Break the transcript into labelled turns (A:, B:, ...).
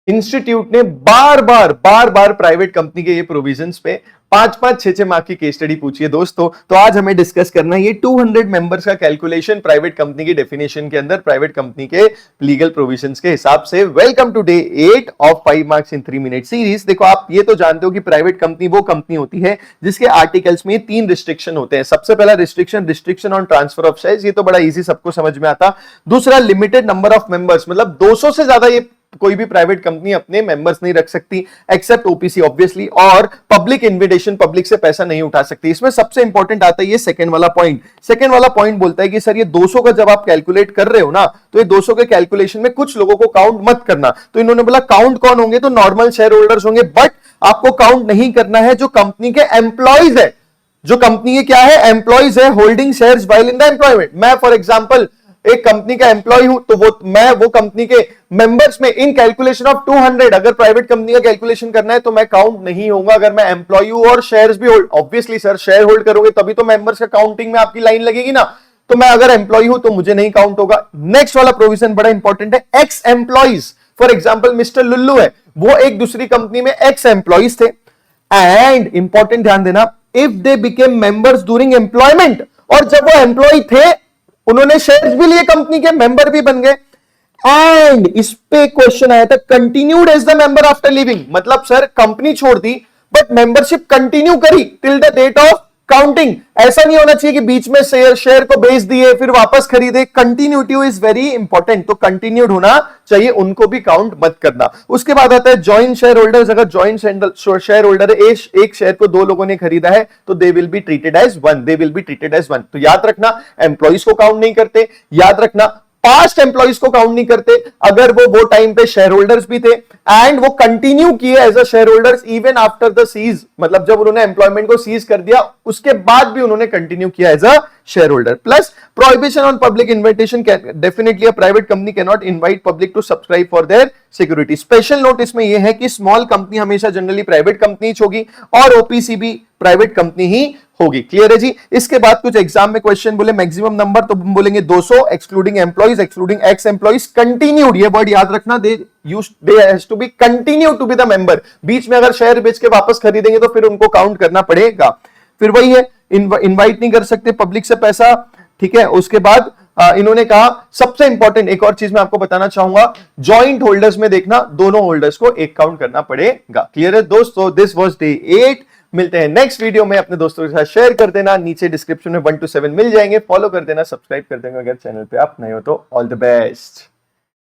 A: Institute ने बार बार private company के ये प्रोविजंस पे 5-5, 6-6 मार्क की केस स्टडी पूछी है दोस्तों। तो आज हमें डिस्कस करना है ये 200 मेंबर्स का कैलकुलेशन प्राइवेट कंपनी की डेफिनेशन के अंदर, प्राइवेट कंपनी के लीगल प्रोविजंस के हिसाब से। Welcome to day 8 of 5 marks in 3 minute series. देखो, आप ये तो जानते हो कि प्राइवेट कंपनी वो कंपनी होती है जिसके आर्टिकल्स में 3 रिस्ट्रिक्शन होते हैं। सबसे पहला restriction on transfer of shares, ये तो बड़ा इजी, सबको समझ में आता। दूसरा, लिमिटेड नंबर ऑफ मेंबर्स, मतलब 200 से ज्यादा ये कोई भी प्राइवेट कंपनी अपने मेंबर्स नहीं रख सकती एक्सेप्ट ओपीसी ऑब्वियसली। और पब्लिक इन्विटेशन, पब्लिक से पैसा नहीं उठा सकती। इसमें सबसे इंपॉर्टेंट आता है ये सेकंड वाला पॉइंट। सेकंड वाला पॉइंट बोलता है कि सर ये 200 का जब आप कैलकुलेट कर रहे हो ना, तो ये 200 के कैलकुलेशन में कुछ लोगों को काउंट मत करना। तो इन्होंने बोला काउंट कौन होंगे, तो नॉर्मल शेयर होल्डर्स होंगे, बट आपको काउंट नहीं करना है जो कंपनी के एम्प्लॉइज है। जो कंपनी के क्या है, एम्प्लॉइज है, holding shares while in the employment. मैं फॉर एग्जांपल एक कंपनी का एम्प्लॉय हूं, तो वो कंपनी के मेंबर्स में इन कैलकुलेशन ऑफ 200 अगर प्राइवेट कंपनी का कैलकुलेशन करना है तो मैं काउंट नहीं होऊंगा अगर मैं एम्प्लॉय हूं और शेयर्स भी hold. Obviously sir, share hold करोगे तभी तो मेंबर्स का काउंटिंग में आपकी लाइन लगेगी ना। तो मैं अगर एम्प्लॉय हूं तो मुझे नहीं काउंट होगा। नेक्स्ट वाला प्रोविजन बड़ा इंपॉर्टेंट है, ex employees. For example mister Lullu है, वो एक दूसरी कंपनी में एक्स एम्प्लॉइज थे, एंड इंपॉर्टेंट ध्यान देना, if they became members during employment, और जब वो एम्प्लॉय थे उन्होंने शेयर्स भी लिए, कंपनी के मेंबर भी बन गए, एंड इस पे क्वेश्चन आया था continued as the member after living. मतलब सर कंपनी छोड़ दी बट मेंबरशिप कंटिन्यू करी till the date of counting. ऐसा नहीं होना चाहिए कि बीच में शेयर को बेच दिए फिर वापस खरीदे। कंटिन्यूटी इज वेरी इंपॉर्टेंट, तो कंटिन्यूड होना चाहिए, उनको भी काउंट मत करना। उसके बाद आता है जॉइंट शेयर होल्डर्स। अगर जॉइंट शेयर होल्डर है, एक शेयर को 2 लोगों ने खरीदा है, तो they will be treated as one, they will be treated as one. तो याद रखना, एम्प्लॉइज को काउंट नहीं करते। याद रखना, पास्ट एम्प्लॉइज को काउंट नहीं करते अगर वो टाइम पे शेयर होल्डर्स भी थे एंड वो कंटिन्यू किए as a shareholders even after the cease. मतलब जब उन्होंने एम्प्लॉयमेंट को सीज कर दिया उसके बाद भी उन्होंने कंटिन्यू किया as a shareholder. Plus prohibition on public invitation, definitely a private company cannot invite public to subscribe for their security. Special note इसमें यह है कि स्मॉल कंपनी हमेशा जनरली प्राइवेट कंपनी होगी और ओपीसी भी private company ही होगी। Clear है जी। इसके बाद कुछ एग्जाम में क्वेश्चन बोले मैक्सिमम नंबर, तो हम बोलेंगे 200 excluding employees, excluding ex employees. Continued, ये वर्ड याद रखना, they has to be continue to be the member. बीच में अगर शेयर बेच के वापस खरीदेंगे तो फिर उनको काउंट करना पड़ेगा। फिर वही है, इनवाइट नहीं कर सकते पब्लिक से पैसा, ठीक है। उसके बाद इन्होंने कहा सबसे इंपॉर्टेंट एक और चीज मैं आपको बताना चाहूंगा, जॉइंट होल्डर्स में देखना दोनों होल्डर्स को एक काउंट करना पड़ेगा। क्लियर है दोस्तों, दिस वाज डे 8। मिलते हैं नेक्स्ट वीडियो में, अपने दोस्तों के साथ शेयर कर देना, नीचे डिस्क्रिप्शन में 1 to 7 मिल जाएंगे, फॉलो कर देना, सब्सक्राइब कर देना अगर चैनल पे आप नए हो तो। All the best.